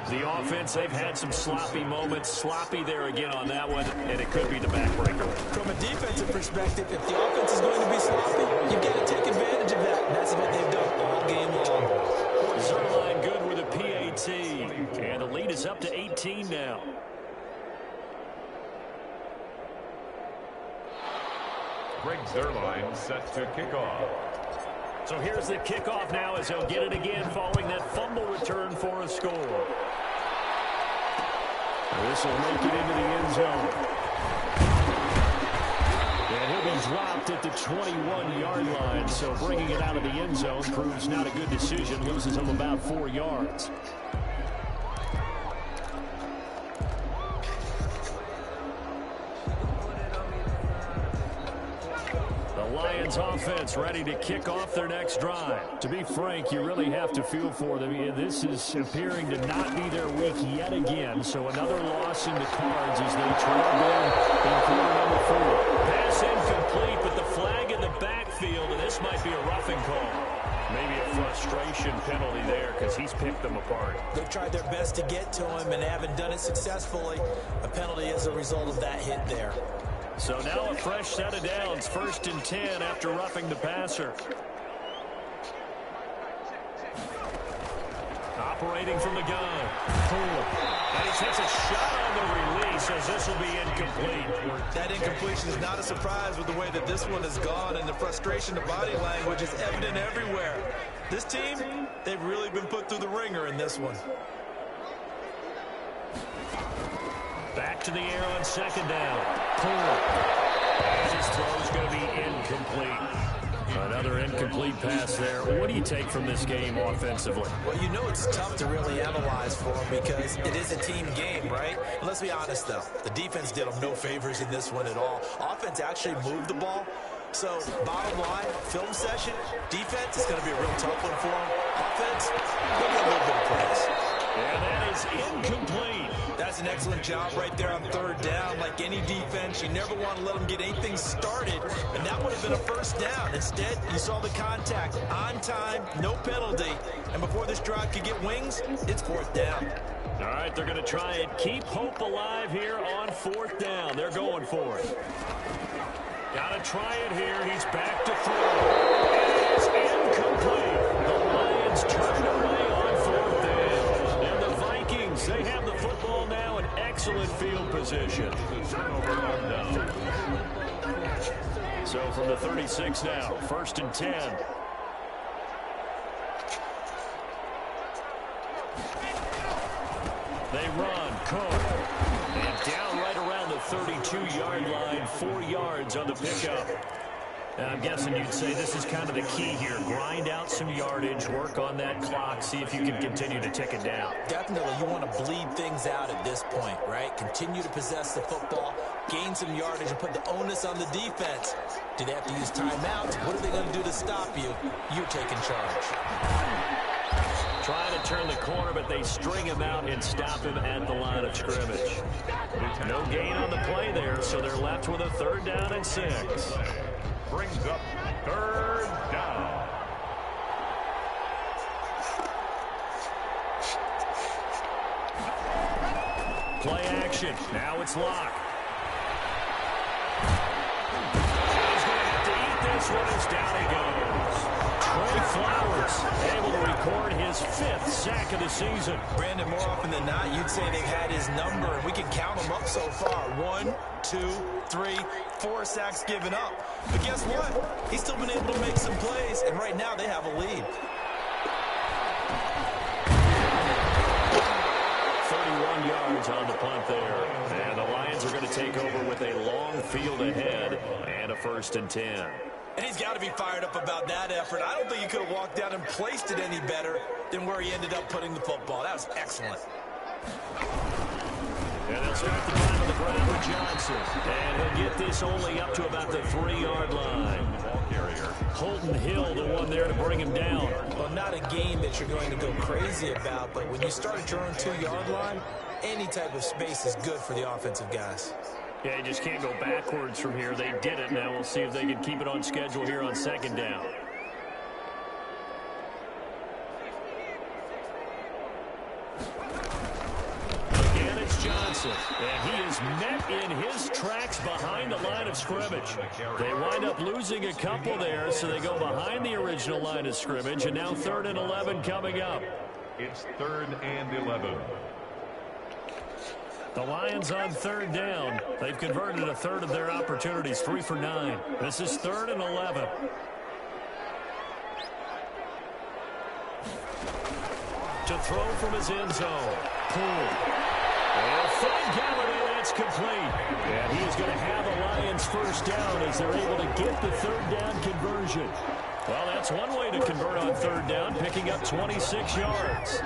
The offense, they've had some sloppy moments. Sloppy there again on that one, and it could be the backbreaker. From a defensive perspective, if the offense is going to be sloppy, you've got to take advantage of that. And that's what they've done all game long. Zerline good with a PAT, and the lead is up to 18 now. Greg Zerline set to kick off. So here's the kickoff now as he'll get it again following that fumble return for a score. This will make it into the end zone. And he'll be dropped at the 21-yard line, so bringing it out of the end zone proves not a good decision, loses him about 4 yards. Lions offense ready to kick off their next drive. To be frank, you really have to feel for them. This is appearing to not be their week yet again, so another loss in the cards as they trail down in quarter number 4. Pass incomplete, but the flag in the backfield, and this might be a roughing call. Maybe a frustration penalty there because he's picked them apart. They've tried their best to get to him and haven't done it successfully. A penalty as a result of that hit there. So now a fresh set of downs, 1st and 10 after roughing the passer. Operating from the gun. And he takes a shot on the release as this will be incomplete. That incompletion is not a surprise with the way that this one has gone, and the frustration of body language is evident everywhere. This team, they've really been put through the ringer in this one. Back to the air on 2nd down. His throw's going to be incomplete. Another incomplete pass there. What do you take from this game offensively? Well, you know it's tough to really analyze for them because it is a team game, right? And let's be honest, though. The defense did them no favors in this one at all. Offense actually moved the ball. So, bottom line, film session, defense is going to be a real tough one for them. Offense, they'll get a little bit of praise. And that is incomplete. That's an excellent job right there on 3rd down. Like any defense, you never want to let them get anything started, and that would have been a 1st down. Instead, you saw the contact on time, no penalty, and before this drive could get wings, it's 4th down. All right, they're going to try and keep hope alive here on 4th down. They're going for it. Got to try it here. He's back to throw. It is incomplete. The Lions turned away on 4th down. And the Vikings, they have the football now in excellent field position. So from the 36 now, 1st and 10. They run, Cook, and down right around the 32-yard line, 4 yards on the pickup. And I'm guessing you'd say this is kind of the key here. Grind out some yardage, work on that clock, see if you can continue to tick it down. Definitely, you want to bleed things out at this point, right? Continue to possess the football, gain some yardage, and put the onus on the defense. Do they have to use timeouts? What are they going to do to stop you? You're taking charge. Trying to turn the corner, but they string him out and stop him at the line of scrimmage. No gain on the play there, so they're left with a 3rd down and 6. Brings up 3rd down. Play action. Now it's Locke. He's going to have to eat this one as down he goes. Trey Flowers able to record his 5th sack of the season. Brandon, more often than not, you'd say they've had his number, and we can count them up so far. 1, 2, 3, 4 sacks given up. But guess what? He's still been able to make some plays, and right now they have a lead. 31 yards on the punt there. And the Lions are going to take over with a long field ahead and a 1st and 10. And he's got to be fired up about that effort. I don't think he could have walked down and placed it any better than where he ended up putting the football. That was excellent. And they'll start the drive on the ground with Johnson. And he'll get this only up to about the 3-yard line. Holton Hill, the one there to bring him down. Well, not a game that you're going to go crazy about, but when you start at your own 2-yard line, any type of space is good for the offensive guys. Yeah, you just can't go backwards from here. They did it. Now we'll see if they can keep it on schedule here on 2nd down. Again, it's Johnson. And he is met in his tracks behind the line of scrimmage. They wind up losing a couple there, so they go behind the original line of scrimmage. And now 3rd and 11 coming up. It's 3rd and 11. The Lions on 3rd down. They've converted a 1/3 of their opportunities, 3 for 9. This is 3rd and 11. To throw from his end zone. Poole. And Fred Galladay, that's complete. And he is going to have a Lions 1st down as they're able to get the 3rd down conversion. Well, that's one way to convert on 3rd down, picking up 26 yards.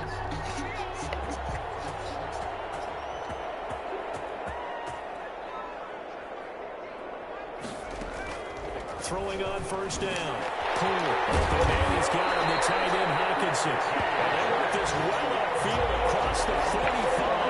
Throwing on 1st down. Poole. Open man, he's got him. The tight end, Hawkinson. And they work this well upfield across the 45.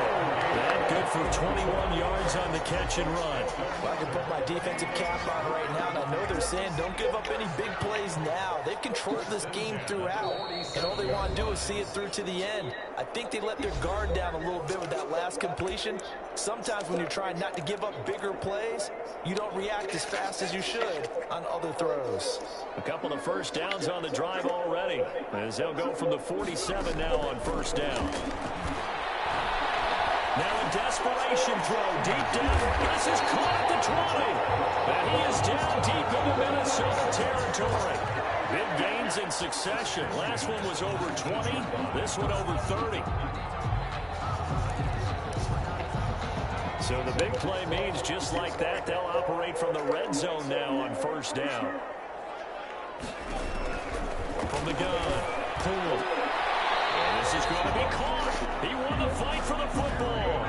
That good for 21 yards on the catch and run. Well, I can put my defensive cap on right now, and I know they're saying don't give up any big plays now. They've controlled this game throughout, and all they want to do is see it through to the end. I think they let their guard down a little bit with that last completion. Sometimes when you're trying not to give up bigger plays, you don't react as fast as you should on other throws. A couple of 1st downs on the drive already, as they'll go from the 47 now on 1st down. Now a desperation throw deep down. This is caught at the 20. And he is down deep into Minnesota territory. Big gains in succession. Last one was over 20. This one over 30. So the big play means just like that, they'll operate from the red zone now on 1st down. From the gun, Poole. And this is going to be caught. He won the fight for the football.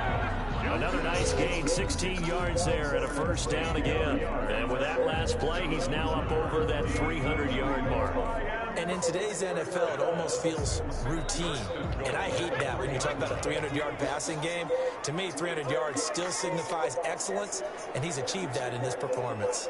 Another nice gain, 16 yards there and a 1st down again. And with that last play, he's now up over that 300-yard mark. And in today's NFL, it almost feels routine. And I hate that when you talk about a 300-yard passing game. To me, 300 yards still signifies excellence, and he's achieved that in this performance.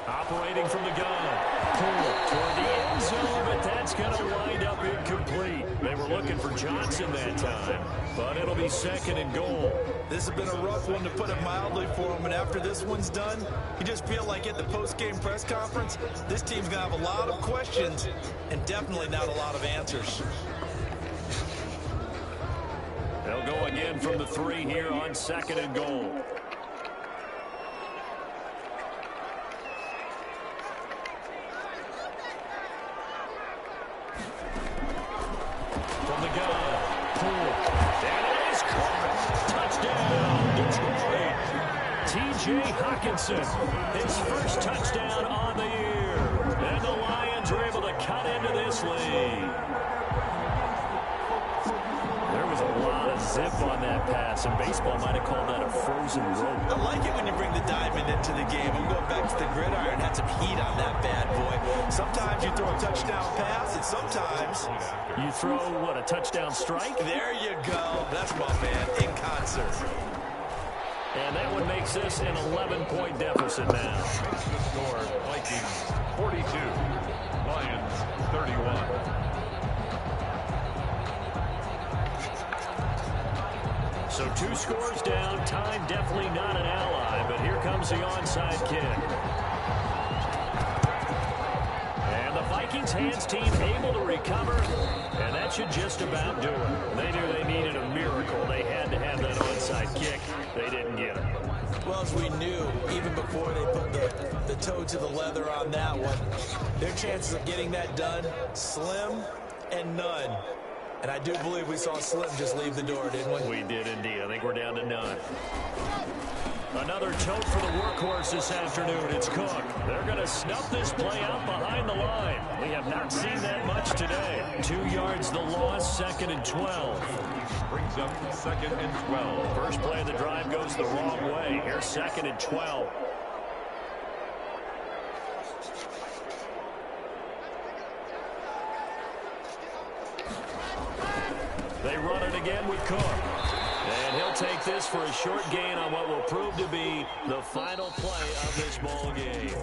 Operating from the gun. Poole toward the end zone, but that's going to wind up incomplete. They were looking for Johnson that time, but it'll be 2nd and goal. This has been a rough one, to put it mildly, for him. And after this one's done, you just feel like at the post-game press conference, this team's going to have a lot of questions and definitely not a lot of answers. They'll go again from the 3 here on 2nd and goal. From the gun, Poole. And it is caught. Touchdown, Detroit. T.J. Hawkinson, his 1st touchdown on the year. And the Lions are able to cut into this lead. There was a lot of zip on that pass, and baseball might have called that a frozen rope. I like it when you bring the diamond into the game. I'm going back to the gridiron. Had some heat on that bad boy. Sometimes you throw a touchdown pass, and sometimes you throw, what, a touchdown strike? There you go. That's my man, in concert. And that one makes this an 11-point deficit now. The score, Vikings 42, Lions 31. So 2 scores down. Time definitely not an ally, but here comes the onside kick. And the Vikings hands team able to recover, and that should just about do it. They knew they needed a miracle. They had to have that onside kick. They didn't get it. Well, as we knew, even before they put the toe to the leather on that one, their chances of getting that done, slim and none. And I do believe we saw Slim just leave the door, didn't we? We did indeed. I think we're down to none. Another tote for the workhorse this afternoon. It's Cook. They're going to snuff this play out behind the line. We have not seen that much today. 2 yards the loss, 2nd and 12. Brings up 2nd and 12. First play of the drive goes the wrong way. Here's 2nd and 12. They run it again with Cook. And he'll take this for a short gain on what will prove to be the final play of this ball game.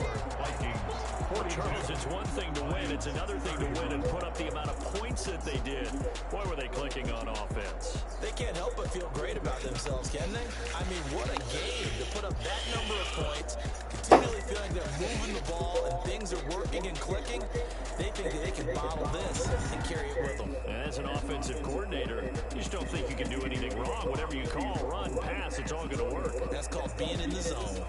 Charles, it's one thing to win. It's another thing to win and put up the amount of points that they did. Boy, were they clicking on offense. They can't help but feel great about themselves, can they? I mean, what a game to put up that number of points, continually feeling they're moving the ball and things are working and clicking. They think that they can bottle this and carry it with them. And as an offensive coordinator, you just don't think you can do anything wrong. Whatever you call, run, pass, it's all going to work. That's called being in the zone.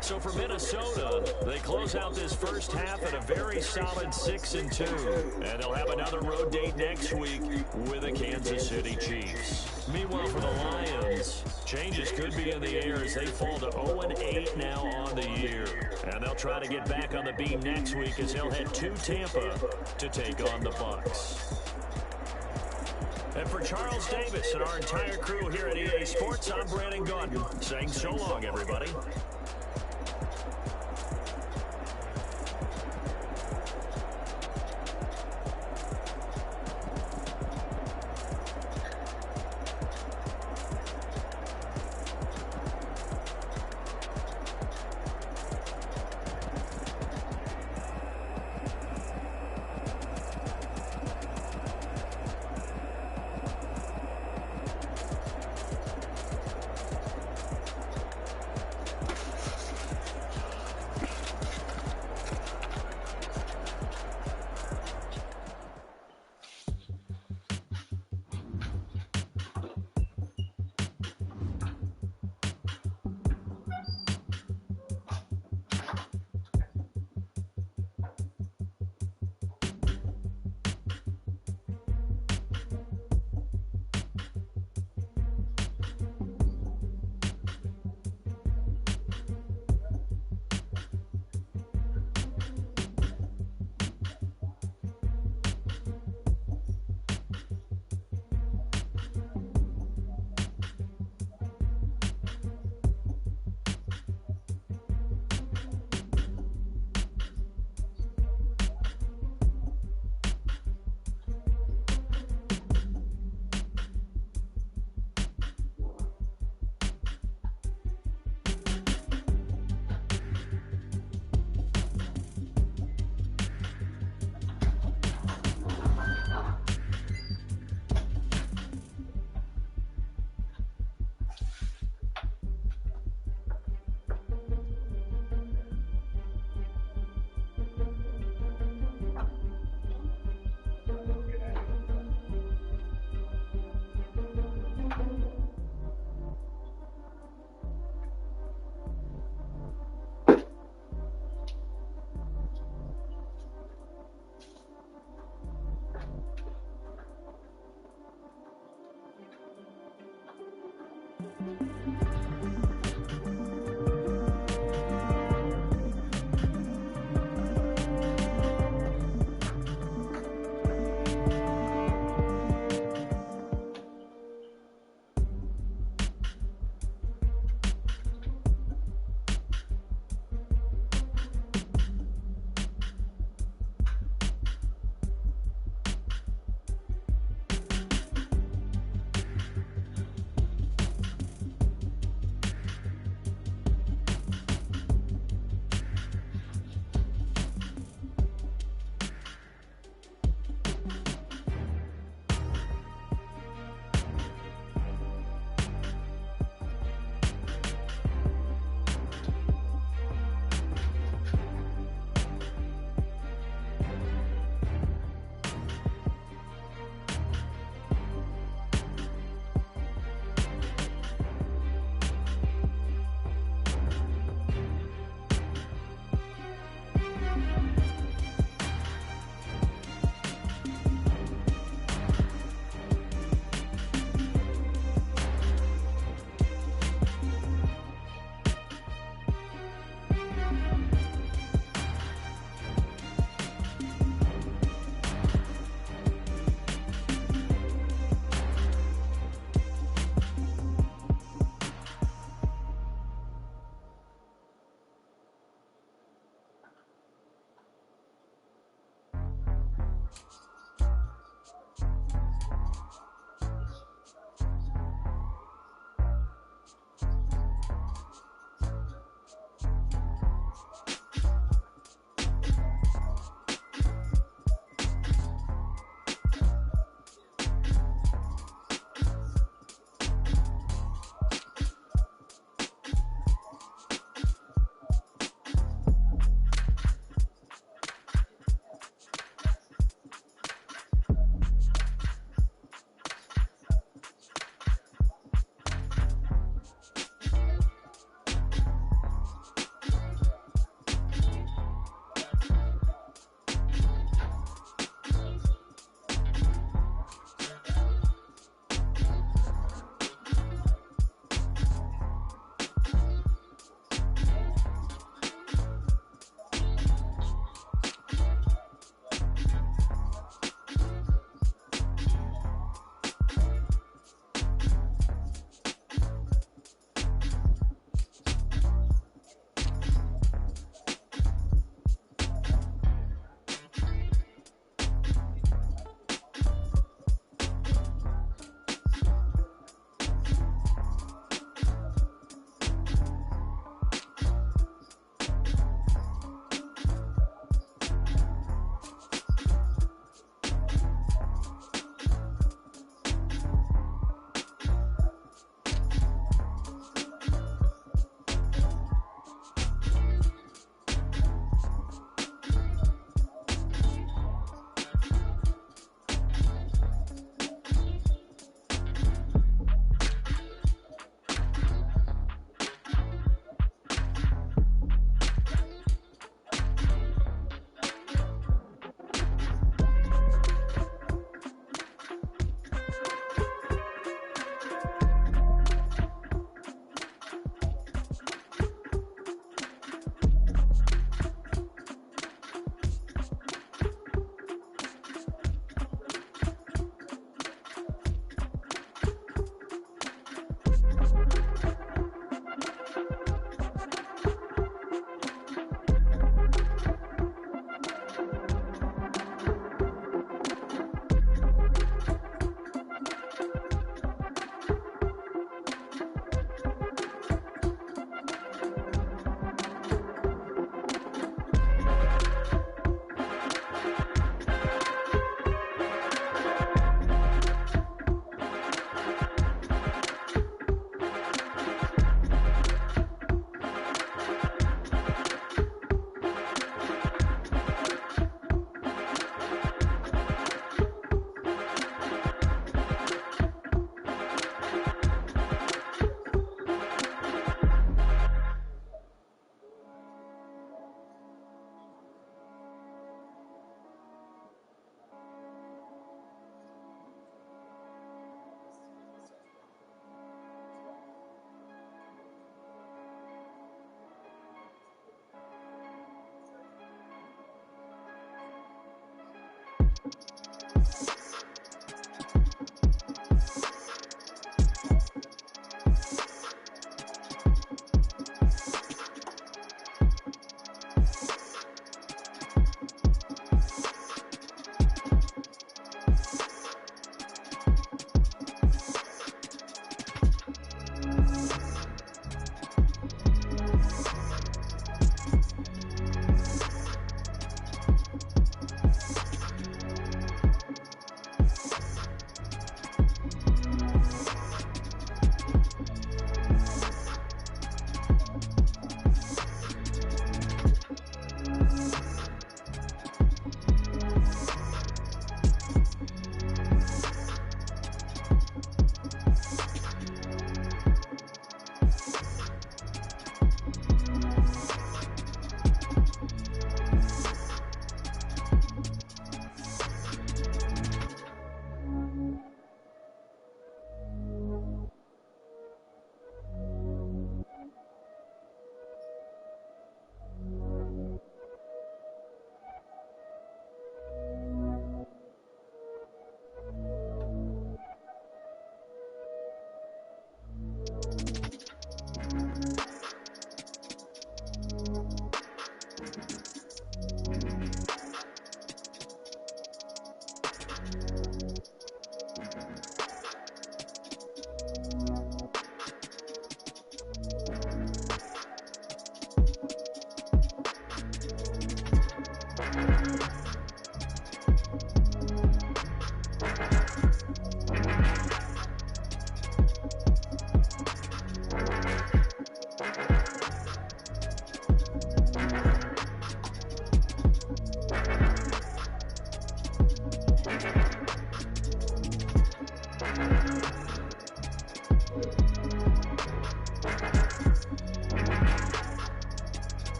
So for Minnesota, they close out this first half at a very solid 6-2. And they'll have another road date next week with the Kansas City Chiefs. Meanwhile, for the Lions, changes could be in the air as they fall to 0-8 now on the year. And they'll try to get back on the beam next week as they'll head to Tampa to take on the Bucs. And for Charles Davis and our entire crew here at EA Sports, I'm Brandon Gaudin saying so long, everybody.